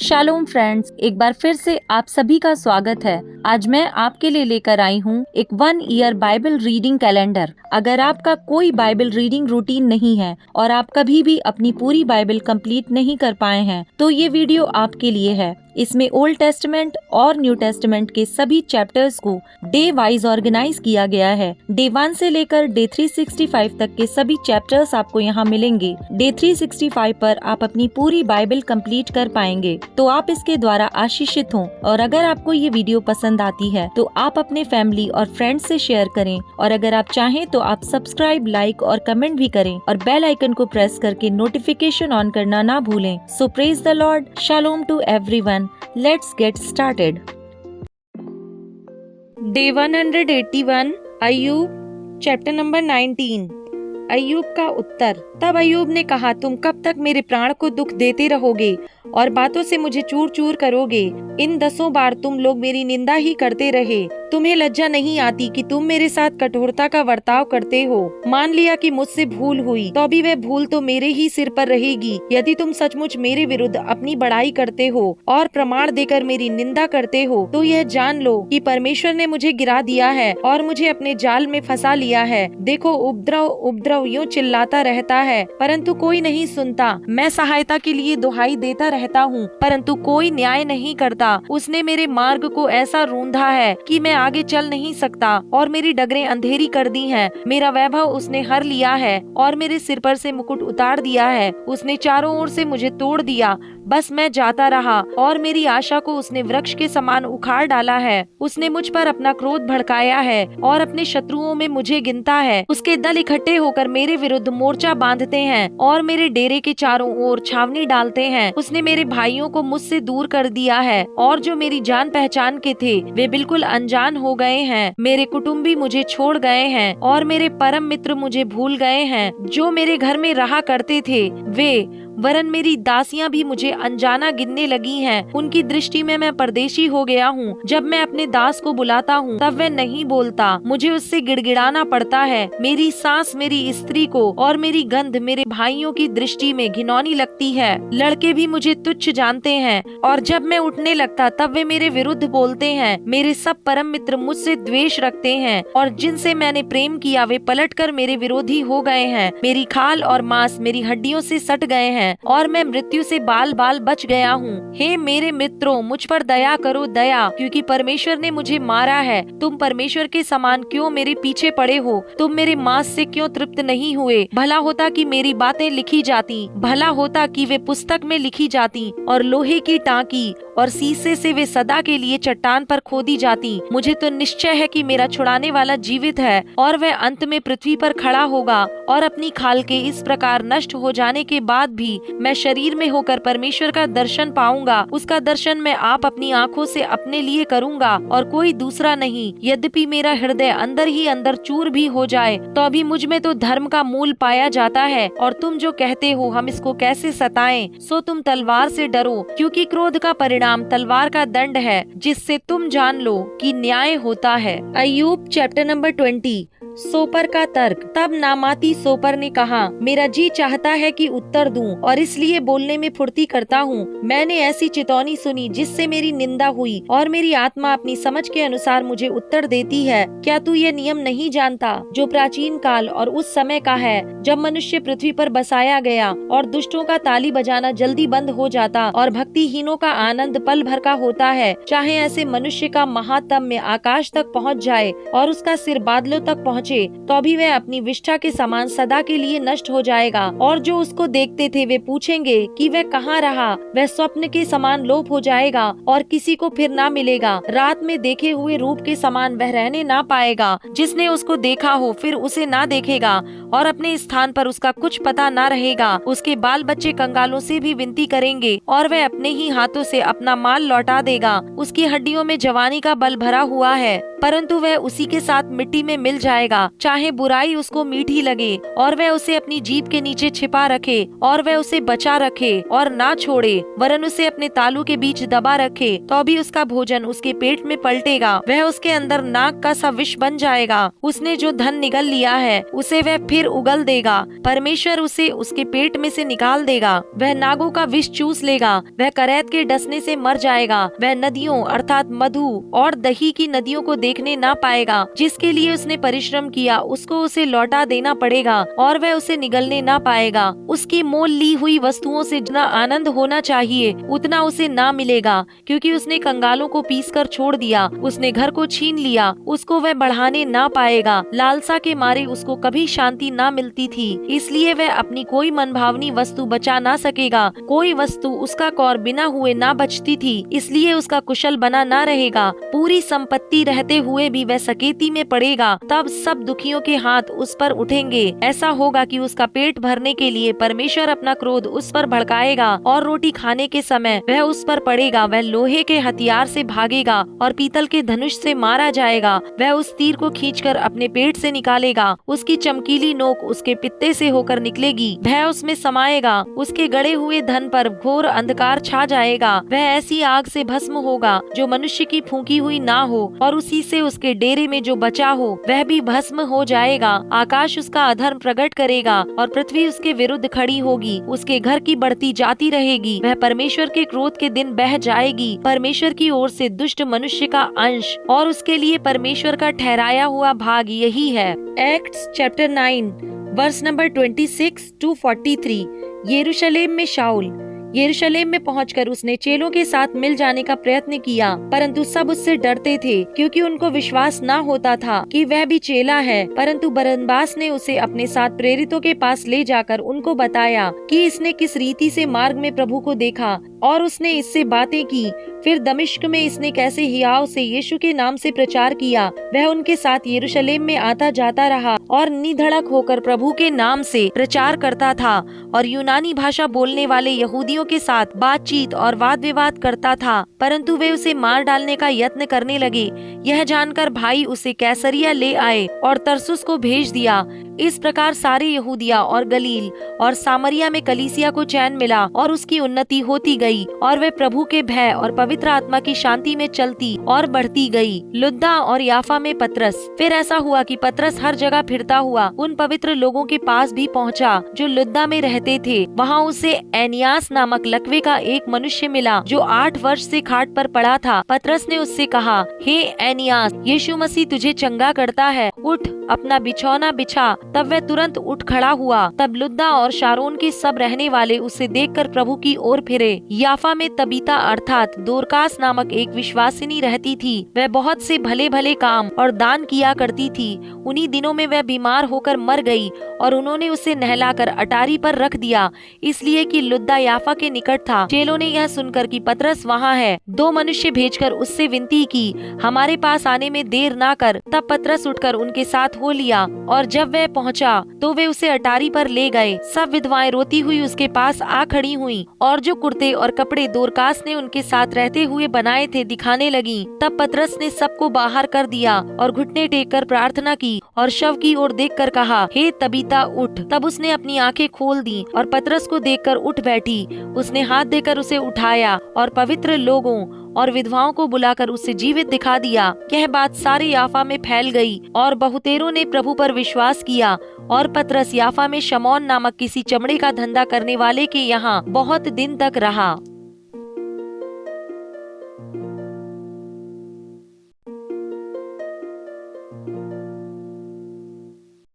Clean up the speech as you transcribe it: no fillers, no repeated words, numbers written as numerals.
Shalom friends, एक बार फिर से आप सभी का स्वागत है। आज मैं आपके लिए लेकर आई हूँ एक 1 ईयर बाइबल रीडिंग कैलेंडर। अगर आपका कोई बाइबल रीडिंग रूटीन नहीं है और आप कभी भी अपनी पूरी बाइबल कंप्लीट नहीं कर पाए हैं, तो ये वीडियो आपके लिए है। इसमें ओल्ड टेस्टमेंट और न्यू टेस्टमेंट के सभी चैप्टर्स को डे वाइज ऑर्गेनाइज किया गया है। डे 1 से लेकर डे 365 तक के सभी चैप्टर्स आपको यहाँ मिलेंगे। डे 365 पर आप अपनी पूरी बाइबल कंप्लीट कर पाएंगे, तो आप इसके द्वारा आशीषित हों। और अगर आपको ये वीडियो पसंद आती है तो आप अपने फैमिली और फ्रेंड्स से शेयर करें, और अगर आप चाहें तो आप सब्सक्राइब, लाइक और कमेंट भी करें और बेल आइकन को प्रेस करके नोटिफिकेशन ऑन करना ना भूलें। So praise the lord, shalom to everyone. Let's get started. Day 181, Ayyub, chapter number 19। Ayyub का उत्तर। तब अय्यूब ने कहा, तुम कब तक मेरे प्राण को दुख देते रहोगे और बातों से मुझे चूर चूर करोगे? इन 10 बार तुम लोग मेरी निंदा ही करते रहे। तुम्हें लज्जा नहीं आती कि तुम मेरे साथ कठोरता का बर्ताव करते हो? मान लिया कि मुझसे भूल हुई, तो भी वह भूल तो मेरे ही सिर पर रहेगी। यदि तुम सचमुच मेरे विरुद्ध अपनी बड़ाई करते हो और प्रमाण देकर मेरी निंदा करते हो, तो यह जान लो कि परमेश्वर ने मुझे गिरा दिया है और मुझे अपने जाल में फंसा लिया है। देखो, उपद्रव उपद्रव यूं चिल्लाता रहता है, परंतु कोई नहीं सुनता। मैं सहायता के लिए दुहाई देता रहता हूँ, परंतु कोई न्याय नहीं करता। उसने मेरे मार्ग को ऐसा रूंधा है कि मैं आगे चल नहीं सकता, और मेरी डगरें अंधेरी कर दी हैं। मेरा वैभव उसने हर लिया है और मेरे सिर पर से मुकुट उतार दिया है। उसने चारों ओर से मुझे तोड़ दिया, बस मैं जाता रहा, और मेरी आशा को उसने वृक्ष के समान उखाड़ डाला है। उसने मुझ पर अपना क्रोध भड़काया है और अपने शत्रुओं में मुझे गिनता है। उसके दल इकट्ठे होकर मेरे विरुद्ध मोर्चा बांधते हैं और मेरे डेरे के चारों ओर छावनी डालते हैं। उसने मेरे भाइयों को मुझसे दूर कर दिया है, और जो मेरी जान पहचान के थे वे बिल्कुल अनजान हो गए हैं। मेरे कुटुंबी मुझे छोड़ गए हैं और मेरे परम मित्र मुझे भूल गए हैं। जो मेरे घर में रहा करते थे वे, वरन मेरी दासियां भी मुझे अनजाना गिनने लगी हैं। उनकी दृष्टि में मैं परदेशी हो गया हूँ। जब मैं अपने दास को बुलाता हूँ तब वह नहीं बोलता। मुझे उससे गिड़गिड़ाना पड़ता है। मेरी सांस मेरी स्त्री को और मेरी गंध मेरे भाइयों की दृष्टि में घिनौनी लगती है। लड़के भी मुझे तुच्छ जानते हैं, और जब मैं उठने लगता तब वे मेरे विरुद्ध बोलते हैं। मेरे सब परम मित्र मुझसे द्वेष रखते हैं, और जिनसे मैंने प्रेम किया वे पलटकर मेरे विरोधी हो गए हैं। मेरी खाल और मांस मेरी हड्डियों से सट गए हैं, और मैं मृत्यु से बाल बाल बच गया हूँ। हे मेरे मित्रों, मुझ पर दया करो, दया, क्योंकि परमेश्वर ने मुझे मारा है। तुम परमेश्वर के समान क्यों मेरे पीछे पड़े हो? तुम मेरे मांस से क्यों तृप्त नहीं हुए? भला होता कि मेरी बातें लिखी जाती, भला होता कि वे पुस्तक में लिखी जाती, और लोहे की टांकी और शीशे से वे सदा के लिए चट्टान पर खोदी जाती। मुझे तो निश्चय है कि मेरा छुड़ाने वाला जीवित है, और वह अंत में पृथ्वी पर खड़ा होगा। और अपनी खाल के इस प्रकार नष्ट हो जाने के बाद भी मैं शरीर में होकर परमेश्वर का दर्शन पाऊंगा। उसका दर्शन मैं आप अपनी आंखों से अपने लिए करूंगा, और कोई दूसरा नहीं। यद्यपि मेरा हृदय अंदर ही अंदर चूर भी हो जाए, तो अभी मुझ में तो धर्म का मूल पाया जाता है। और तुम जो कहते हो हम इसको कैसे सताएं, सो तुम तलवार से डरो, क्योंकि क्रोध का परिणाम तलवार का दंड है, जिससे तुम जान लो कि न्याय होता है। अय्यूब चैप्टर नंबर 20। सोपर का तर्क। तब नामाती सोपर ने कहा, मेरा जी चाहता है कि उत्तर दूं, और इसलिए बोलने में फुर्ती करता हूँ। मैंने ऐसी चितौनी सुनी जिससे मेरी निंदा हुई, और मेरी आत्मा अपनी समझ के अनुसार मुझे उत्तर देती है। क्या तू ये नियम नहीं जानता जो प्राचीन काल और उस समय का है, जब मनुष्य पृथ्वी पर बसाया गया, और दुष्टों का ताली बजाना जल्दी बंद हो जाता, और भक्तिहीनों का आनंद पल भर का होता है? चाहे ऐसे मनुष्य का महात्म्य आकाश तक पहुँच जाए और उसका सिर बादलों तक पहुँचे, तो भी वह अपनी विष्ठा के समान सदा के लिए नष्ट हो जाएगा। और जो उसको देखते थे वे पूछेंगे कि वह कहाँ रहा? वह स्वप्न के समान लोप हो जाएगा और किसी को फिर ना मिलेगा। रात में देखे हुए रूप के समान वह रहने ना पाएगा। जिसने उसको देखा हो फिर उसे ना देखेगा, और अपने स्थान पर उसका कुछ पता ना रहेगा। उसके बाल बच्चे कंगालों से भी विनती करेंगे, और वह अपने ही हाथों से अपना माल लौटा देगा। उसकी हड्डियों में जवानी का बल भरा हुआ है, परंतु वह उसी के साथ मिट्टी में मिल जाएगा। करेगा, चाहे बुराई उसको मीठी लगे और वह उसे अपनी जीभ के नीचे छिपा रखे और वह उसे बचा रखे और ना छोड़े, वरन उसे अपने तालू के बीच दबा रखे, तो भी उसका भोजन उसके पेट में पलटेगा, वह उसके अंदर नाक का सा विष बन जाएगा। उसने जो धन निगल लिया है उसे वह फिर उगल देगा, परमेश्वर उसे उसके पेट में से निकाल देगा। वह नागों का विष चूस लेगा, वह करैत के डसने से मर जाएगा। वह नदियों अर्थात मधु और दही की नदियों को देखने ना पाएगा। जिसके लिए उसने परिश्रम किया उसको उसे लौटा देना पड़ेगा और वह उसे निगलने ना पाएगा। उसकी मोल ली हुई वस्तुओं से जितना आनंद होना चाहिए उतना उसे ना मिलेगा, क्योंकि उसने कंगालों को पीसकर छोड़ दिया, उसने घर को छीन लिया, उसको वह बढ़ाने ना पाएगा। लालसा के मारे उसको कभी शांति ना मिलती थी, इसलिए वह अपनी कोई मनभावनी वस्तु बचा ना सकेगा। कोई वस्तु उसका कौर बिना हुए ना बचती थी, इसलिए उसका कुशल बना ना रहेगा। पूरी संपत्ति रहते हुए भी वह सकेती में पड़ेगा, तब सब दुखियों के हाथ उस पर उठेंगे। ऐसा होगा कि उसका पेट भरने के लिए परमेश्वर अपना क्रोध उस पर भड़काएगा और रोटी खाने के समय वह उस पर पड़ेगा। वह लोहे के हथियार से भागेगा और पीतल के धनुष से मारा जाएगा। वह उस तीर को खींचकर अपने पेट से निकालेगा, उसकी चमकीली नोक उसके पित्ते से होकर निकलेगी, भय उसमें समाएगा। उसके गड़े हुए धन पर घोर अंधकार छा जाएगा। वह ऐसी आग से भस्म होगा जो मनुष्य की फूंकी हुई ना हो, और उसी से उसके डेरे में जो बचा हो वह भी भस्म हो जाएगा। आकाश उसका अधर्म प्रकट करेगा और पृथ्वी उसके विरुद्ध खड़ी होगी। उसके घर की बढ़ती जाती रहेगी, वह परमेश्वर के क्रोध के दिन बह जाएगी। परमेश्वर की ओर से दुष्ट मनुष्य का अंश और उसके लिए परमेश्वर का ठहराया हुआ भाग यही है। Acts chapter 9 verse number 26 to 43। यरूशलेम में शाऊल। यरूशलेम में पहुंचकर उसने चेलों के साथ मिल जाने का प्रयत्न किया, परंतु सब उससे डरते थे, क्योंकि उनको विश्वास न होता था कि वह भी चेला है। परंतु बरनबास ने उसे अपने साथ प्रेरितों के पास ले जाकर उनको बताया कि इसने किस रीति से मार्ग में प्रभु को देखा और उसने इससे बातें की। फिर दमिश्क में इसने कैसे हियाव से यीशु के नाम से प्रचार किया। वह उनके साथ यरूशलेम में आता जाता रहा और निधड़क होकर प्रभु के नाम से प्रचार करता था, और यूनानी भाषा बोलने वाले यहूदियों के साथ बातचीत और वाद विवाद करता था। परंतु वे उसे मार डालने का यत्न करने लगे। यह जानकर भाई उसे कैसरिया ले आए और तरसुस को भेज दिया। इस प्रकार सारे यहूदिया और गलील और सामरिया में कलीसिया को चैन मिला और उसकी उन्नति होती गई, और वे प्रभु के भय और पवित्र आत्मा की शांति में चलती और बढ़ती गई। लुद्दा और याफा में पतरस। फिर ऐसा हुआ कि पतरस हर जगह फिरता हुआ उन पवित्र लोगों के पास भी पहुंचा जो लुद्दा में रहते थे। वहां उसे एनियास नामक लकवे का एक मनुष्य मिला जो 8 वर्ष से खाट पर पड़ा था। पतरस ने उससे कहा, हे एनियास, यीशु मसीह तुझे चंगा करता है, उठ अपना बिछौना बिछा। तब वह तुरंत उठ खड़ा हुआ। तब लुद्दा और शारोन के सब रहने वाले उसे देखकर प्रभु की ओर फिरे। याफा में तबीता अर्थात दोरकास नामक एक विश्वासिनी रहती थी। वह बहुत से भले भले काम और दान किया करती थी। उन्हीं दिनों में वह बीमार होकर मर गई और उन्होंने उसे नहलाकर अटारी पर रख दिया, इसलिए कि लुद्दा याफा के निकट था। चेलों ने यह सुनकर कि पतरस वहाँ है, 2 मनुष्य भेजकर उससे विनती की, हमारे पास आने में देर ना कर। तब पतरस उठकर उनके साथ हो लिया, और जब वह पहुंचा तो वे उसे अटारी पर ले गए। सब विधवाएं रोती हुई उसके पास आ खड़ी हुईं, और जो कुर्ते और कपड़े दोरकास ने उनके साथ रहते हुए बनाए थे दिखाने लगी। तब पतरस ने सबको बाहर कर दिया और घुटने टेक कर प्रार्थना की और शव की ओर देखकर कहा, हे तबीता उठ। तब उसने अपनी आंखें खोल दी और पतरस को देखकर उठ बैठी। उसने हाथ देकर उसे उठाया और पवित्र लोगों और विधवाओं को बुलाकर उसे जीवित दिखा दिया। यह बात सारे याफा में फैल गई और बहुतेरों ने प्रभु पर विश्वास किया। और पतरस याफा में शमौन नामक किसी चमड़े का धंधा करने वाले के यहाँ बहुत दिन तक रहा।